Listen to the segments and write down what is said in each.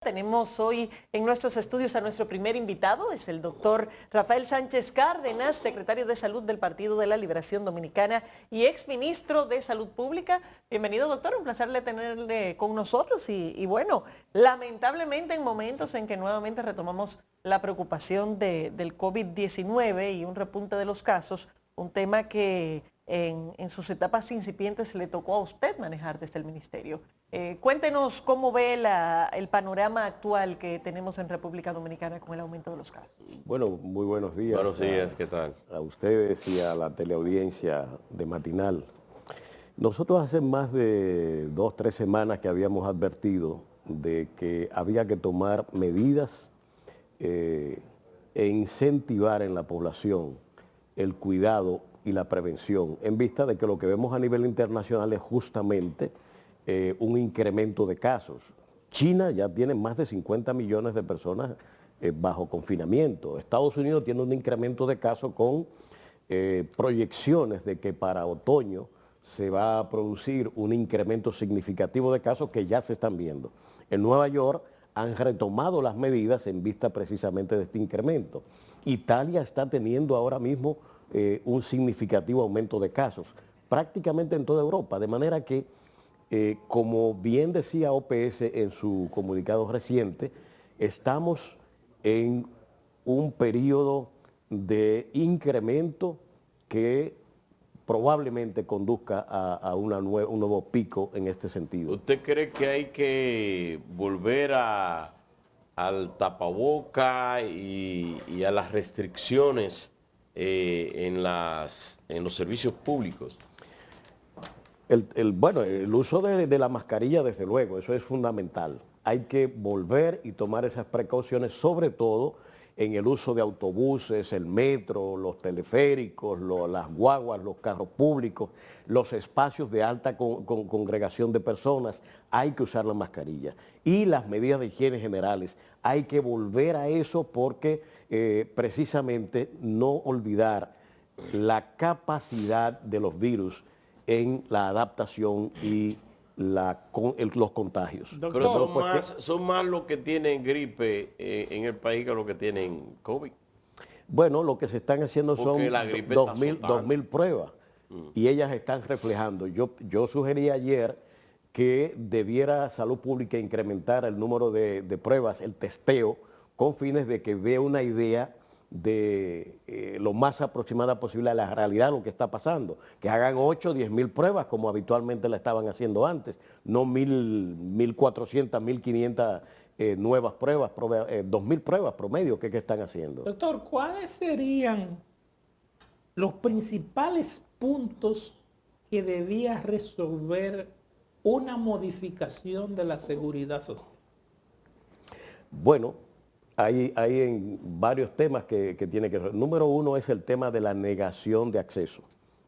Tenemos hoy en nuestros estudios a nuestro primer invitado, es el doctor Rafael Sánchez Cárdenas, secretario de Salud del Partido de la Liberación Dominicana y exministro de Salud Pública. Bienvenido, doctor, un placer tenerle con nosotros y bueno, lamentablemente en momentos en que nuevamente retomamos la preocupación del COVID-19 y un repunte de los casos, un tema que en sus etapas incipientes le tocó a usted manejar desde el ministerio. Cuéntenos cómo ve el panorama actual que tenemos en República Dominicana con el aumento de los casos. Bueno, muy buenos días. Buenos días, ¿qué tal? A ustedes y a la teleaudiencia de Matinal. Nosotros hace más de 2 o 3 semanas que habíamos advertido de que había que tomar medidas e incentivar en la población el cuidado y la prevención, en vista de que lo que vemos a nivel internacional es justamente un incremento de casos. China ya tiene más de 50 millones de personas bajo confinamiento. Estados Unidos tiene un incremento de casos con proyecciones de que para otoño se va a producir un incremento significativo de casos que ya se están viendo. En Nueva York han retomado las medidas en vista precisamente de este incremento. Italia está teniendo ahora mismo un significativo aumento de casos, prácticamente en toda Europa, de manera que, como bien decía OPS en su comunicado reciente, estamos en un periodo de incremento que probablemente conduzca a un nuevo pico en este sentido. ¿Usted cree que hay que volver al tapaboca y a las restricciones en los servicios públicos? Bueno, el uso de la mascarilla, desde luego, eso es fundamental. Hay que volver y tomar esas precauciones, sobre todo en el uso de autobuses, el metro, los teleféricos, las guaguas, los carros públicos, los espacios de alta congregación de personas. Hay que usar la mascarilla. Y las medidas de higiene generales. Hay que volver a eso porque precisamente no olvidar la capacidad de los virus en la adaptación y los contagios. Doctor, pero son más los que tienen gripe en el país que los que tienen COVID. Bueno, lo que se están haciendo son 2.000 pruebas y ellas están reflejando. Yo sugerí ayer que debiera Salud Pública incrementar el número de pruebas, el testeo, con fines de que vea una idea de lo más aproximada posible a la realidad de lo que está pasando. Que hagan 8 o 10.000 pruebas como habitualmente la estaban haciendo antes, no 1.400, 1.500 nuevas pruebas, 2.000 pruebas promedio que están haciendo. Doctor, ¿cuáles serían los principales puntos que debía resolver una modificación de la seguridad social? Bueno, hay en varios temas que tiene que resolver. Número uno es el tema de la negación de acceso,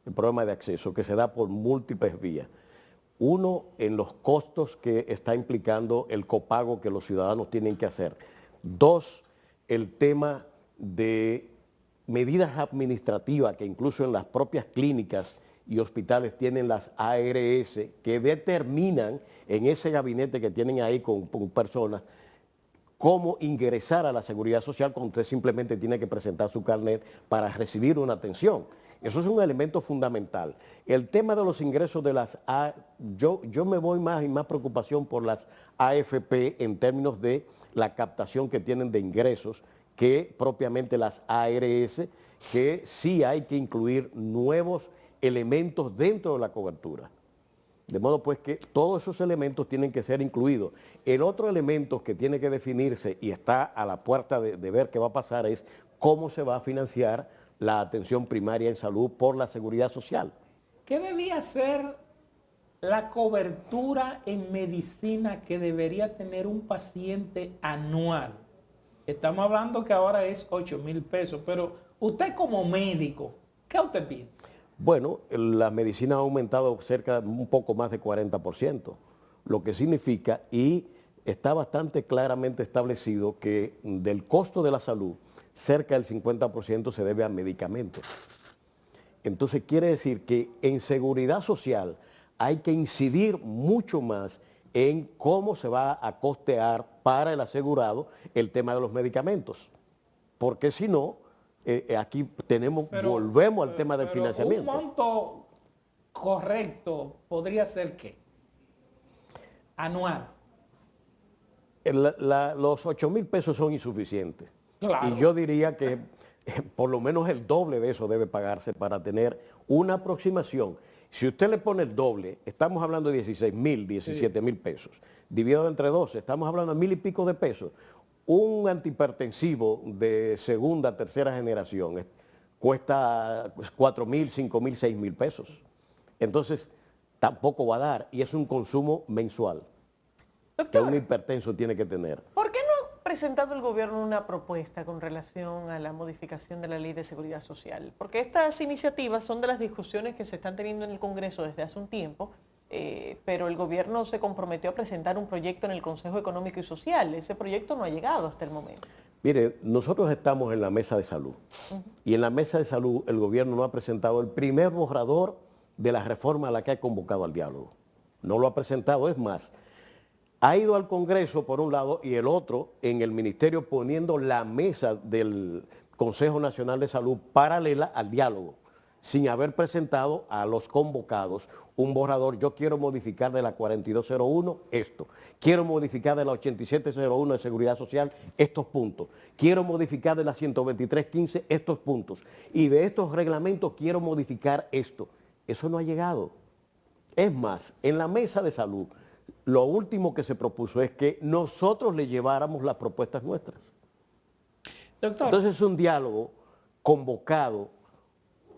el problema de acceso que se da por múltiples vías. Uno, en los costos que está implicando el copago que los ciudadanos tienen que hacer. 2, el tema de medidas administrativas que incluso en las propias clínicas y hospitales tienen las ARS que determinan en ese gabinete que tienen ahí con personas cómo ingresar a la seguridad social cuando usted simplemente tiene que presentar su carnet para recibir una atención. Eso es un elemento fundamental. El tema de los ingresos de las yo me voy más y más preocupación por las AFP en términos de la captación que tienen de ingresos que propiamente las ARS, que sí hay que incluir nuevos elementos dentro de la cobertura. De modo pues que todos esos elementos tienen que ser incluidos. El otro elemento que tiene que definirse y está a la puerta de ver qué va a pasar es cómo se va a financiar la atención primaria en salud por la seguridad social. ¿Qué debía ser la cobertura en medicina que debería tener un paciente anual? Estamos hablando que ahora es 8.000 pesos, pero usted como médico, ¿qué usted piensa? Bueno, la medicina ha aumentado un poco más de 40%, lo que significa, y está bastante claramente establecido que del costo de la salud, cerca del 50% se debe a medicamentos. Entonces quiere decir que en seguridad social hay que incidir mucho más en cómo se va a costear para el asegurado el tema de los medicamentos. Porque si no, aquí volvemos al tema del financiamiento. Un monto correcto podría ser ¿qué? Anual. Los 8.000 pesos son insuficientes. Claro. Y yo diría que por lo menos el doble de eso debe pagarse para tener una aproximación. Si usted le pone el doble, estamos hablando de 16.000, 17.000 pesos. Dividido entre 12, estamos hablando de 1.000 y pico de pesos. Un antihipertensivo de segunda, tercera generación cuesta 4.000, 5.000, 6.000 pesos. Entonces, tampoco va a dar, y es un consumo mensual que un hipertenso tiene que tener. ¿Por qué no ha presentado el gobierno una propuesta con relación a la modificación de la Ley de Seguridad Social? Porque estas iniciativas son de las discusiones que se están teniendo en el Congreso desde hace un tiempo, pero el gobierno se comprometió a presentar un proyecto en el Consejo Económico y Social. Ese proyecto no ha llegado hasta el momento. Mire, nosotros estamos en la mesa de salud, y en la mesa de salud el gobierno no ha presentado el primer borrador de la reforma a la que ha convocado al diálogo. No lo ha presentado, es más, ha ido al Congreso por un lado y el otro en el Ministerio poniendo la mesa del Consejo Nacional de Salud paralela al diálogo, sin haber presentado a los convocados un borrador. Yo quiero modificar de la 4201 esto, quiero modificar de la 8701 de Seguridad Social estos puntos, quiero modificar de la 12315 estos puntos, y de estos reglamentos quiero modificar esto. Eso no ha llegado. Es más, en la mesa de salud, lo último que se propuso es que nosotros le lleváramos las propuestas nuestras. Doctor. Entonces es un diálogo convocado.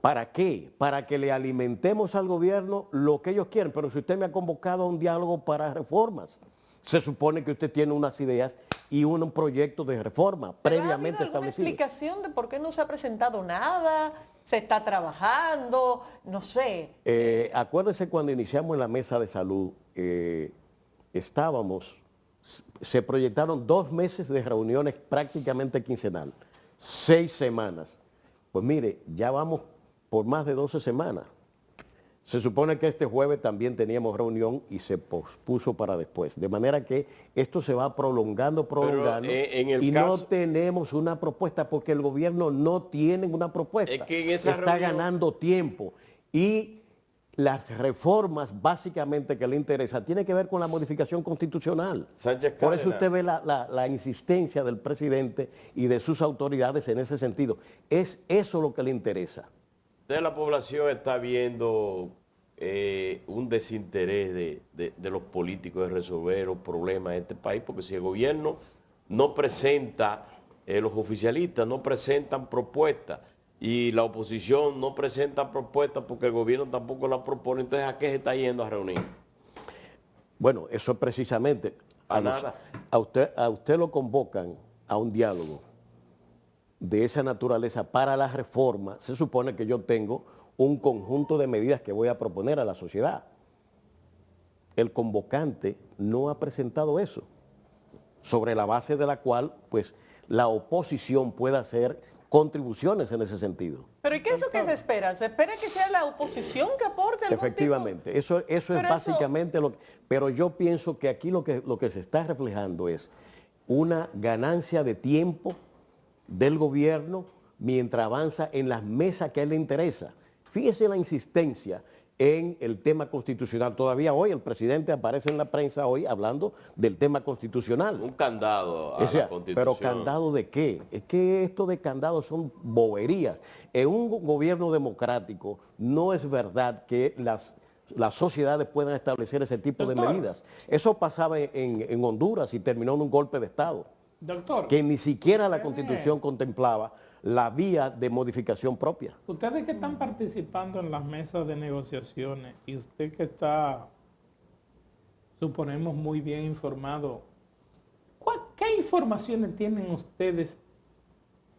¿Para qué? Para que le alimentemos al gobierno lo que ellos quieren. Pero si usted me ha convocado a un diálogo para reformas, se supone que usted tiene unas ideas y un proyecto de reforma previamente establecido. ¿Ha habido alguna explicación de por qué no se ha presentado nada? ¿Se está trabajando? No sé. Acuérdense cuando iniciamos en la mesa de salud, se proyectaron 2 meses de reuniones prácticamente quincenal, 6 semanas. Pues mire, ya vamos por más de 12 semanas. Se supone que este jueves también teníamos reunión y se pospuso para después. De manera que esto se va prolongando y no tenemos una propuesta porque el gobierno no tiene una propuesta. Es que en esa está ganando tiempo. Y las reformas básicamente que le interesa tiene que ver con la modificación constitucional. Por eso usted ve la insistencia del presidente y de sus autoridades en ese sentido. Es eso lo que le interesa. La población está viendo un desinterés de los políticos de resolver los problemas de este país, porque si el gobierno no presenta, los oficialistas no presentan propuestas y la oposición no presenta propuestas porque el gobierno tampoco la propone, entonces ¿a qué se está yendo a reunir? Bueno, eso es precisamente. A usted lo convocan a un diálogo de esa naturaleza para la reforma. Se supone que yo tengo un conjunto de medidas que voy a proponer a la sociedad. El convocante no ha presentado eso, sobre la base de la cual pues la oposición pueda hacer contribuciones en ese sentido. ¿Pero y qué es lo que se espera? ¿Se espera que sea la oposición que aporte algún Efectivamente, tipo? eso es básicamente lo que... Pero yo pienso que aquí lo que se está reflejando es una ganancia de tiempo del gobierno mientras avanza en las mesas que a él le interesa. Fíjese la insistencia en el tema constitucional. Todavía hoy el presidente aparece en la prensa hoy hablando del tema constitucional. Un candado a la Constitución. ¿Pero candado de qué? Es que esto de candado son boberías. En un gobierno democrático no es verdad que las sociedades puedan establecer ese tipo de medidas. Eso pasaba en Honduras y terminó en un golpe de Estado. Doctor, que ni siquiera la Constitución contemplaba la vía de modificación propia. Ustedes que están participando en las mesas de negociaciones y usted que está, suponemos, muy bien informado, ¿qué informaciones tienen ustedes?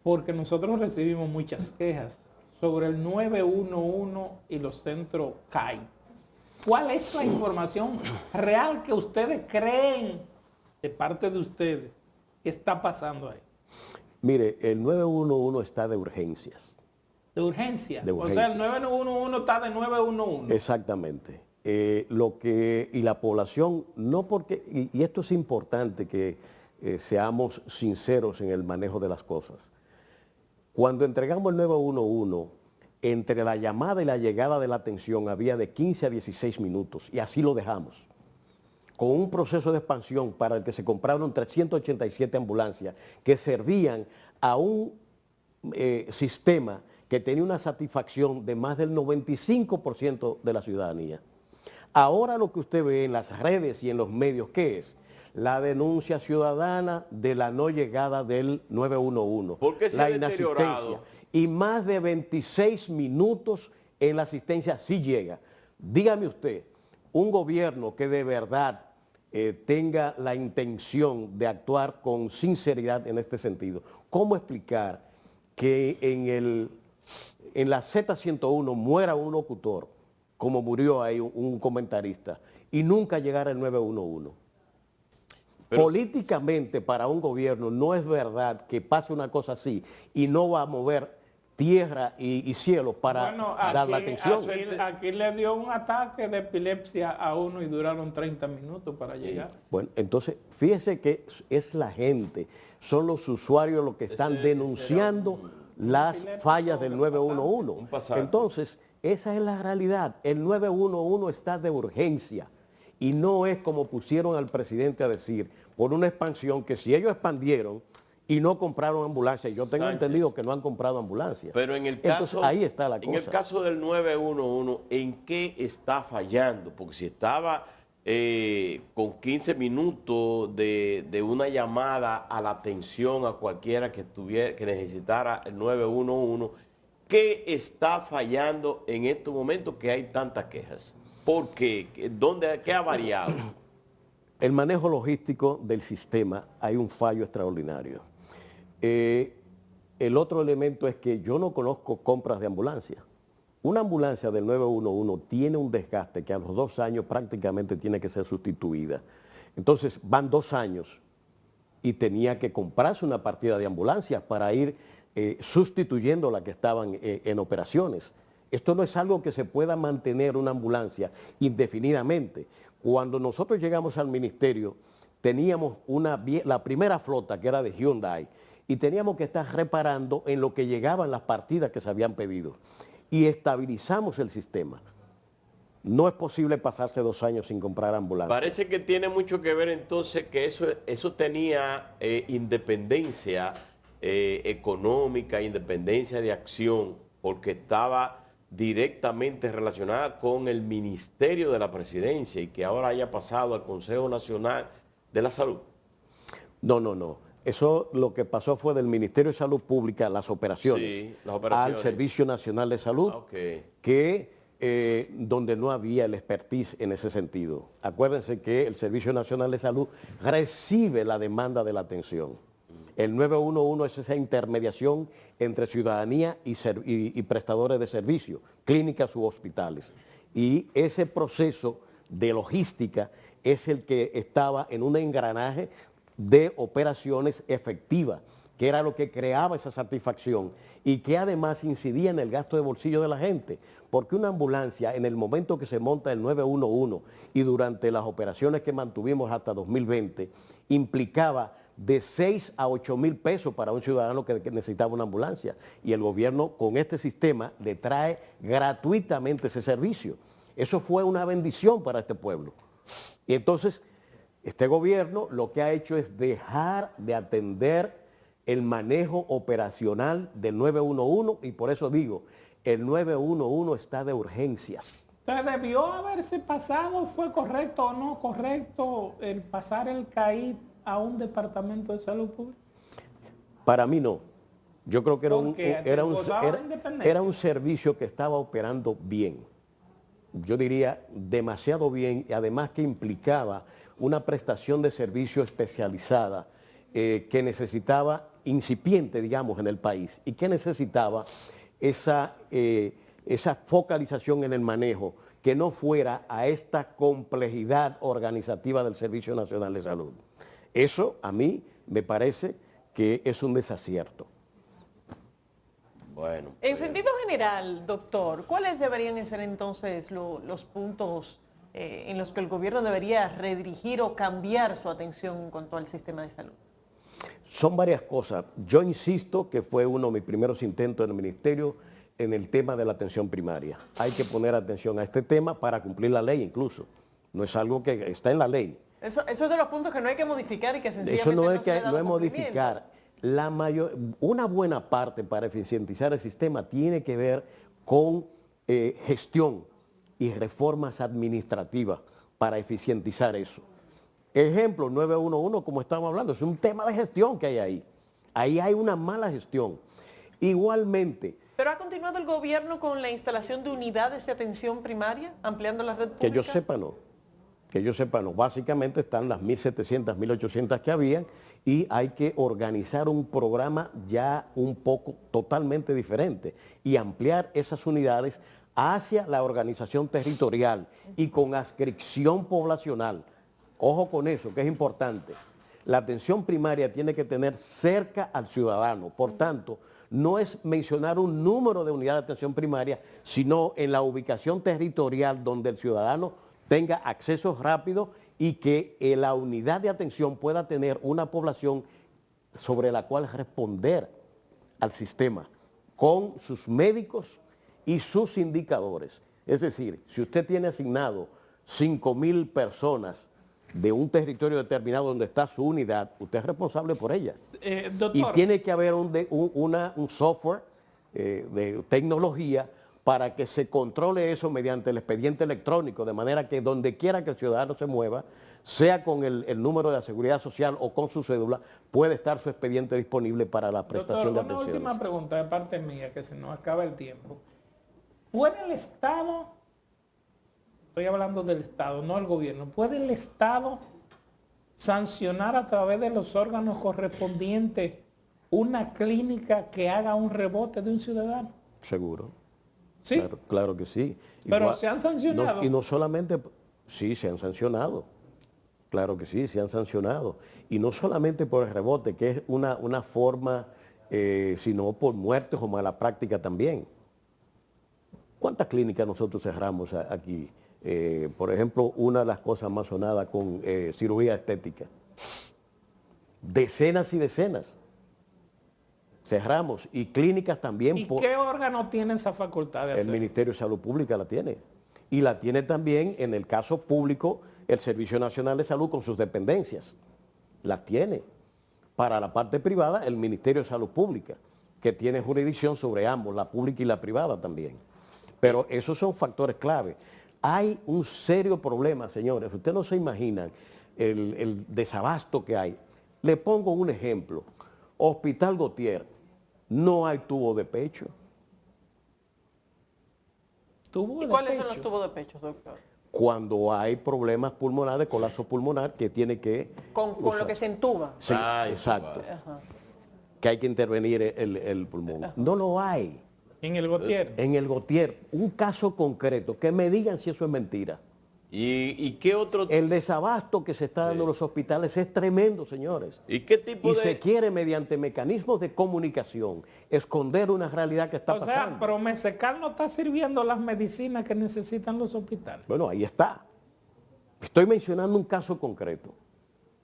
Porque nosotros recibimos muchas quejas sobre el 911 y los centros CAI. ¿Cuál es la información real que ustedes creen, de parte de ustedes, que está pasando ahí? Mire, el 911 está de urgencias. ¿De urgencia? De O sea, el 911 está de 911. Exactamente. y la población, no porque, y esto es importante que seamos sinceros en el manejo de las cosas. Cuando entregamos el 911, entre la llamada y la llegada de la atención había de 15 a 16 minutos y así lo dejamos. Con un proceso de expansión para el que se compraron 387 ambulancias que servían a un sistema que tenía una satisfacción de más del 95% de la ciudadanía. Ahora lo que usted ve en las redes y en los medios, ¿qué es? La denuncia ciudadana de la no llegada del 911, ¿Por qué se la ha inasistencia deteriorado? y más de 26 minutos en la asistencia sí llega. Dígame usted, un gobierno que de verdad tenga la intención de actuar con sinceridad en este sentido, ¿cómo explicar que en la Z101 muera un locutor, como murió ahí un comentarista, y nunca llegara el 911? Pero políticamente para un gobierno no es verdad que pase una cosa así y no va a mover tierra y cielo para dar la atención. Aquí le dio un ataque de epilepsia a uno y duraron 30 minutos para llegar. Bueno, entonces fíjese que es la gente, son los usuarios los que están denunciando las fallas del 911. Entonces, esa es la realidad. El 911 está de urgencia. Y no es como pusieron al presidente a decir, por una expansión, que si ellos expandieron y no compraron ambulancias, yo tengo entendido que no han comprado ambulancias. Pero en el caso, entonces, ahí está la cosa. En el caso del 911, ¿en qué está fallando? Porque si estaba con 15 minutos de una llamada a la atención a cualquiera que necesitara el 911, ¿qué está fallando en estos momentos que hay tantas quejas? ¿Por qué? ¿Qué ha variado? El manejo logístico del sistema, hay un fallo extraordinario. El otro elemento es que yo no conozco compras de ambulancia. Una ambulancia del 911 tiene un desgaste que a los 2 años prácticamente tiene que ser sustituida. Entonces van 2 años y tenía que comprarse una partida de ambulancias para ir sustituyendo la que estaban en operaciones. Esto no es algo que se pueda mantener una ambulancia indefinidamente. Cuando nosotros llegamos al ministerio, teníamos la primera flota que era de Hyundai y teníamos que estar reparando en lo que llegaban las partidas que se habían pedido. Y estabilizamos el sistema. No es posible pasarse 2 años sin comprar ambulancias. Parece que tiene mucho que ver entonces que eso tenía independencia económica, independencia de acción, porque estaba directamente relacionada con el Ministerio de la Presidencia y que ahora haya pasado al Consejo Nacional de la Salud. No. Eso lo que pasó fue del Ministerio de Salud Pública, las operaciones, sí, las operaciones, al Servicio Nacional de Salud, que donde no había el expertise en ese sentido. Acuérdense que el Servicio Nacional de Salud recibe la demanda de la atención. El 911 es esa intermediación entre ciudadanía y prestadores de servicios, clínicas u hospitales. Y ese proceso de logística es el que estaba en un engranaje de operaciones efectivas, que era lo que creaba esa satisfacción y que además incidía en el gasto de bolsillo de la gente, porque una ambulancia en el momento que se monta el 911 y durante las operaciones que mantuvimos hasta 2020, implicaba de 6 a 8 mil pesos para un ciudadano que necesitaba una ambulancia, y el gobierno con este sistema le trae gratuitamente ese servicio. Eso fue una bendición para este pueblo. Y entonces, este gobierno lo que ha hecho es dejar de atender el manejo operacional del 911 y por eso digo, el 911 está de urgencias. Entonces, ¿debió haberse pasado, fue correcto o no correcto el pasar el CAID a un departamento de salud pública? Para mí no. Yo creo que era un servicio que estaba operando bien. Yo diría demasiado bien y además que implicaba una prestación de servicio especializada que necesitaba, incipiente, digamos, en el país y que necesitaba esa focalización en el manejo que no fuera a esta complejidad organizativa del Servicio Nacional de Salud. Eso a mí me parece que es un desacierto. Bueno. En sentido general, doctor, ¿cuáles deberían ser entonces los puntos en los que el gobierno debería redirigir o cambiar su atención en cuanto al sistema de salud? Son varias cosas. Yo insisto que fue uno de mis primeros intentos en el ministerio en el tema de la atención primaria. Hay que poner atención a este tema para cumplir la ley incluso. No es algo que está en la ley. Eso es de los puntos que no hay que modificar y que sencillamente Eso no es se le ha que dado no es cumplimiento. modificar. Una buena parte para eficientizar el sistema tiene que ver con gestión y reformas administrativas para eficientizar eso. Ejemplo, 911, como estamos hablando, es un tema de gestión que hay ahí. Ahí hay una mala gestión. Igualmente, ¿Pero ha continuado el gobierno con la instalación de unidades de atención primaria, ampliando la red pública? que yo sepa no. Que yo sepa no. Básicamente están las 1.700, 1.800 que habían y hay que organizar un programa ya un poco totalmente diferente y ampliar esas unidades hacia la organización territorial y con adscripción poblacional. Ojo con eso, que es importante. La atención primaria tiene que tener cerca al ciudadano. Por tanto, no es mencionar un número de unidades de atención primaria, sino en la ubicación territorial donde el ciudadano tenga acceso rápido y que la unidad de atención pueda tener una población sobre la cual responder al sistema con sus médicos y sus indicadores. Es decir, si usted tiene asignado 5.000 personas de un territorio determinado donde está su unidad, usted es responsable por ellas. Doctor, Y tiene que haber un software de tecnología para que se controle eso mediante el expediente electrónico, de manera que donde quiera que el ciudadano se mueva, sea con el número de la seguridad social o con su cédula, puede estar su expediente disponible para la prestación de doctor, una atención. última pregunta de parte mía, que se nos acaba el tiempo. ¿Puede el Estado, estoy hablando del Estado, no el gobierno, puede el Estado sancionar a través de los órganos correspondientes una clínica que haga un rebote de un ciudadano? Seguro. ¿Sí? Claro que sí. Pero se han sancionado. Y no solamente, sí, se han sancionado. Claro que sí, se han sancionado. Y no solamente por el rebote, que es una forma, sino por muertes o mala práctica también. ¿Cuántas clínicas nosotros cerramos aquí? Por ejemplo, una de las cosas más sonadas con cirugía estética. Decenas y decenas. Cerramos. Y clínicas también. ¿Y qué órgano tiene esa facultad de El hacer? Ministerio de Salud Pública la tiene. Y la tiene también, en el caso público, el Servicio Nacional de Salud con sus dependencias. Las tiene. Para la parte privada, el Ministerio de Salud Pública, que tiene jurisdicción sobre ambos, la pública y la privada también. Pero esos son factores clave. Hay un serio problema, señores. Ustedes no se imaginan el desabasto que hay. Le pongo un ejemplo. Hospital Gautier. No hay tubo de pecho. ¿Y cuáles son los tubos de pecho, doctor? Cuando hay problemas pulmonares, de colapso pulmonar, que tiene que... Con lo que se entuba. Sí, Ah, exacto. Ajá. Que hay que intervenir el pulmón. No lo hay. En el Gautier. En el Gautier, un caso concreto, que me digan si eso es mentira. ¿Y qué otro? El desabasto que se está dando en los hospitales es tremendo, señores. ¿Y qué tipo Y de...? se quiere, mediante mecanismos de comunicación, esconder una realidad que está O sea, pasando. pero Mesecal no está sirviendo las medicinas que necesitan los hospitales. Bueno, ahí está. Estoy mencionando un caso concreto.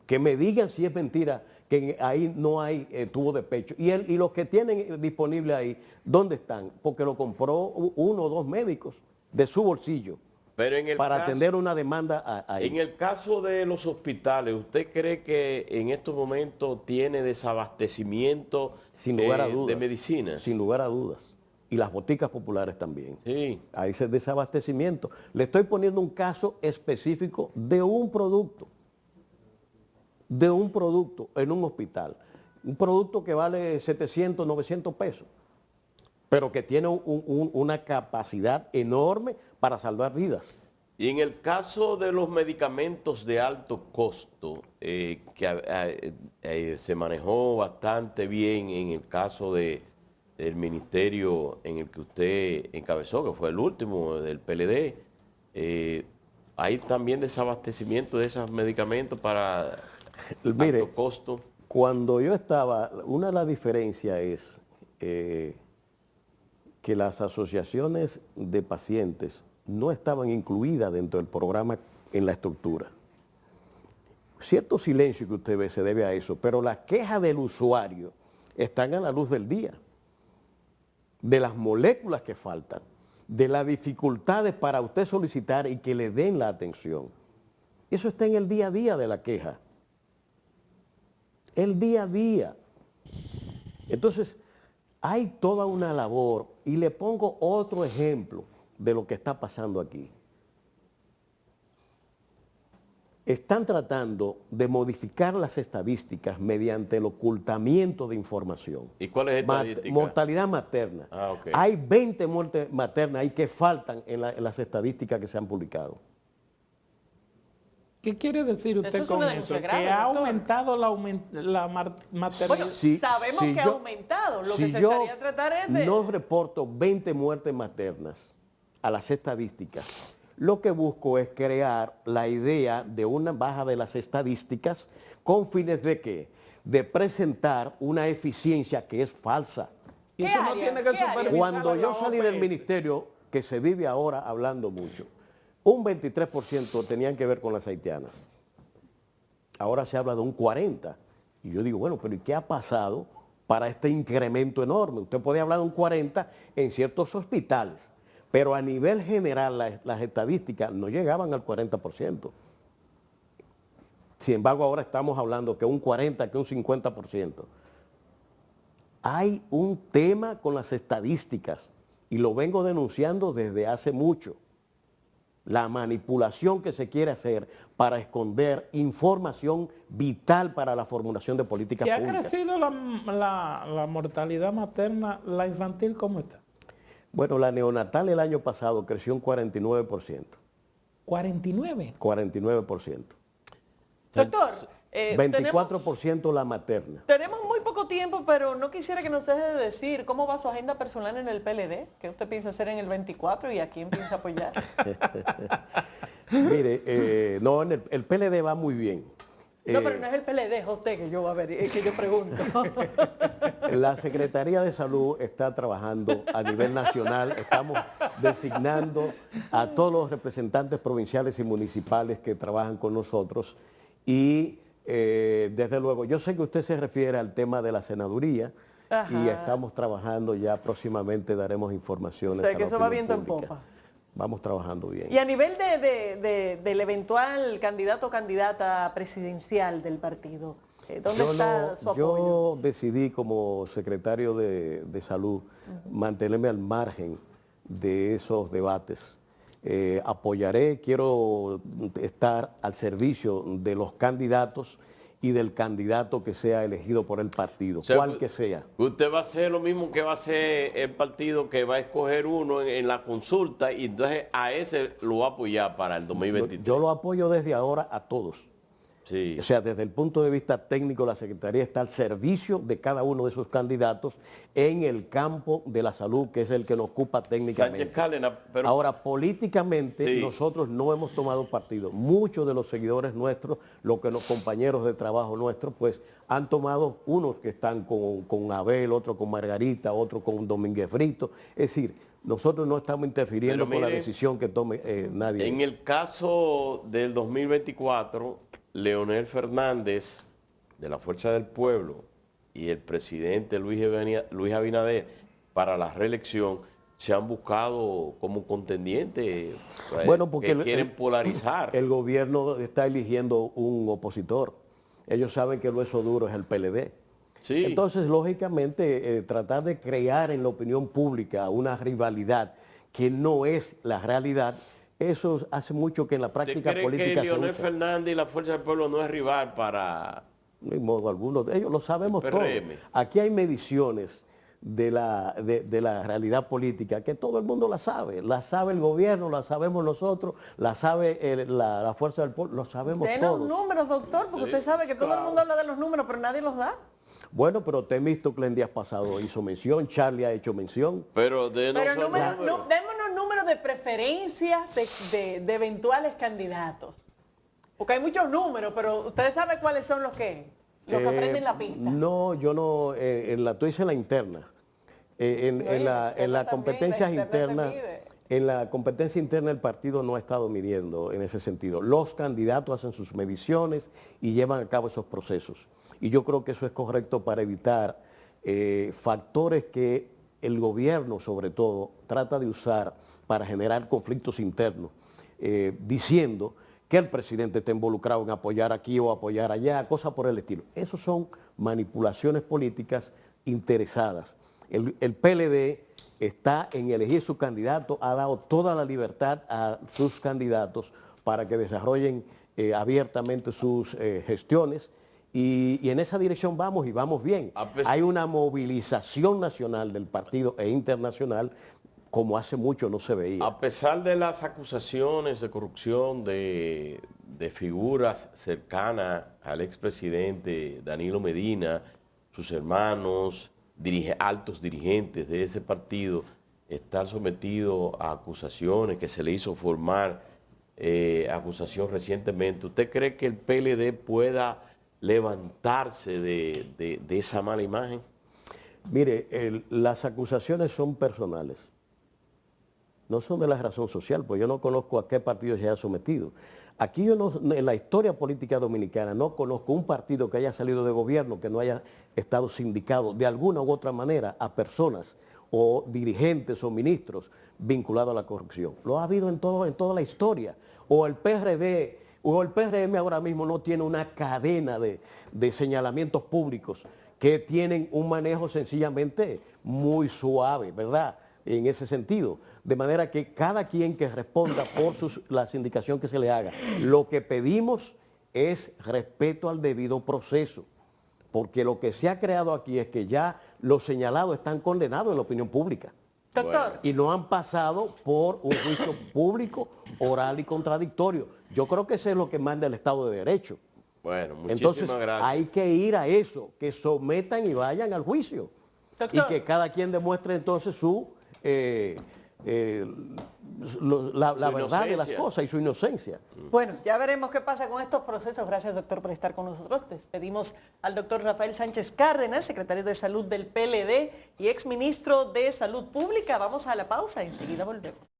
Que me digan si es mentira que ahí no hay tubo de pecho. Y los que tienen disponible ahí, ¿dónde están? Porque lo compró uno o dos médicos de su bolsillo Pero en el para caso, atender una demanda ahí. En el caso de los hospitales, ¿usted cree que en estos momentos tiene desabastecimiento Sin lugar a dudas. de medicinas? Sin lugar a dudas. Y las boticas populares también. Sí. Hay ese desabastecimiento. Le estoy poniendo un caso específico de un producto. De un producto en un hospital. Un producto que vale 700, 900 pesos. Pero que tiene una capacidad enorme para salvar vidas. Y en el caso de los medicamentos de alto costo, que se manejó bastante bien en el caso del ministerio en el que usted encabezó, que fue el último del PLD, hay también desabastecimiento de esos medicamentos para Mire, alto costo. cuando yo estaba, una de las diferencias es que las asociaciones de pacientes no estaban incluidas dentro del programa en la estructura. Cierto silencio que usted ve se debe a eso, pero las quejas del usuario están a la luz del día, de las moléculas que faltan, de las dificultades para usted solicitar y que le den la atención. Eso está en el día a día de la queja. El día a día. Entonces, hay toda una labor, y le pongo otro ejemplo de lo que está pasando aquí. Están tratando de modificar las estadísticas mediante el ocultamiento de información. ¿Y cuál es la estadística? Mortalidad materna. Ah, ok. Hay 20 muertes maternas ahí que faltan en las estadísticas que se han publicado. ¿Qué quiere decir usted Eso es con una eso? denuncia grave, Que ha doctor. aumentado la maternidad. Bueno, Si- sabemos si que ha yo- aumentado. Lo si que se yo estaría tratar es de... no reporto 20 muertes maternas a las estadísticas, lo que busco es crear la idea de una baja de las estadísticas con fines de ¿qué? De presentar una eficiencia que es falsa. Y ¿Qué eso no área? tiene que ¿Qué área? supervisar Cuando la yo salí del OPS. ministerio, que se vive ahora hablando mucho, un 23% tenían que ver con las haitianas. Ahora se habla de un 40%. Y yo digo, bueno, pero ¿y qué ha pasado para este incremento enorme? Usted puede hablar de un 40% en ciertos hospitales, pero a nivel general las estadísticas no llegaban al 40%. Sin embargo, ahora estamos hablando que un 40%, que un 50%. Hay un tema con las estadísticas y lo vengo denunciando desde hace mucho. La manipulación que se quiere hacer para esconder información vital para la formulación de políticas Si ha públicas. crecido la mortalidad materna, la infantil, ¿cómo está? Bueno, la neonatal el año pasado creció un 49%. 49. 49%. Doctor, 24% la materna. tenemos muy poco tiempo, pero no quisiera que nos deje de decir cómo va su agenda personal en el PLD, qué usted piensa hacer en el 24 y a quién piensa apoyar. Mire, no, el PLD va muy bien. No, pero no es el PLD, es usted que yo, que yo pregunto. La Secretaría de Salud está trabajando a nivel nacional, estamos designando a todos los representantes provinciales y municipales que trabajan con nosotros y desde luego, yo sé que usted se refiere al tema de la senaduría y Ajá. estamos trabajando ya próximamente, daremos informaciones. Sé a que la eso va opinión viento en pública. popa. Vamos trabajando bien. Y a nivel del eventual candidato o candidata presidencial del partido, ¿dónde está su apoyo? Yo decidí como secretario de Salud mantenerme al margen de esos debates. Apoyaré, quiero estar al servicio de los candidatos y del candidato que sea elegido por el partido, O sea, cual que sea. Usted va a hacer lo mismo que va a hacer el partido, que va a escoger uno en la consulta y entonces a ese lo va a apoyar para el 2023. Yo lo apoyo desde ahora a todos. Sí. O sea, desde el punto de vista técnico, la Secretaría está al servicio de cada uno de esos candidatos en el campo de la salud, que es el que nos ocupa técnicamente. Sánchez Cárdenas, pero Ahora, políticamente, Sí. nosotros no hemos tomado partido. Muchos de los seguidores nuestros, los compañeros de trabajo nuestros, pues han tomado unos que están con Abel, otros con Margarita, otros con Domínguez Brito. Es decir, nosotros no estamos interfiriendo Pero con la mire, decisión que tome nadie. en el caso del 2024, Leonel Fernández, de la Fuerza del Pueblo, y el presidente Luis Abinader, para la reelección, se han buscado como contendientes Bueno, porque que quieren polarizar. El gobierno está eligiendo un opositor. Ellos saben que el hueso duro es el PLD. Sí. Entonces, lógicamente, tratar de crear en la opinión pública una rivalidad que no es la realidad, eso hace mucho que en la ¿Usted práctica cree política que se Leonel usa. Fernández y la Fuerza del Pueblo no es rival para De modo alguno, ellos lo sabemos el todos. PRM? Aquí hay mediciones de la realidad política que todo el mundo la sabe el gobierno, la sabemos nosotros, la sabe la Fuerza del Pueblo, lo sabemos Denos todos. números, doctor, porque usted sabe que todo el mundo habla de los números, pero nadie los da. Bueno, pero Temístocles en días pasados hizo mención, Charlie ha hecho mención. Pero de Pero nosotros, démonos números de preferencias de eventuales candidatos. Porque hay muchos números, pero ustedes saben cuáles son los que aprenden la pista. No, yo no, tú dices la interna. En No, y la externa en las también, competencias la externa se internas, mide. En la competencia interna del partido no ha estado midiendo en ese sentido. Los candidatos hacen sus mediciones y llevan a cabo esos procesos. Y yo creo que eso es correcto para evitar factores que el gobierno, sobre todo, trata de usar para generar conflictos internos, diciendo que el presidente está involucrado en apoyar aquí o apoyar allá, cosas por el estilo. Esos son manipulaciones políticas interesadas. El PLD está en elegir su candidato, ha dado toda la libertad a sus candidatos para que desarrollen abiertamente sus gestiones y en esa dirección vamos y vamos bien. Hay una movilización nacional del partido e internacional como hace mucho no se veía. A pesar de las acusaciones de corrupción de figuras cercanas al expresidente Danilo Medina, sus hermanos, altos dirigentes de ese partido, estar sometido a acusaciones que se le hizo formar acusación recientemente, ¿usted cree que el PLD pueda levantarse de esa mala imagen? Mire, las acusaciones son personales, no son de la razón social, pues yo no conozco a qué partido se haya sometido. Aquí yo no, en la historia política dominicana no conozco un partido que haya salido de gobierno que no haya estado sindicado de alguna u otra manera a personas o dirigentes o ministros vinculados a la corrupción. Lo ha habido en toda la historia. O el PRD o el PRM ahora mismo no tiene una cadena de señalamientos públicos que tienen un manejo sencillamente muy suave, ¿verdad? En ese sentido. De manera que cada quien que responda por la sindicación que se le haga. Lo que pedimos es respeto al debido proceso. Porque lo que se ha creado aquí es que ya los señalados están condenados en la opinión pública. Doctor. Bueno. Y no han pasado por un juicio público, oral y contradictorio. Yo creo que eso es lo que manda el Estado de Derecho. Bueno, muchísimas Entonces, gracias. hay que ir a eso, que sometan y vayan al juicio. Doctor. Y que cada quien demuestre entonces la verdad de las cosas y su inocencia. Bueno, ya veremos qué pasa con estos procesos. Gracias, doctor, por estar con nosotros. Despedimos al doctor Rafael Sánchez Cárdenas, secretario de Salud del PLD y exministro de Salud Pública. Vamos a la pausa, enseguida volvemos.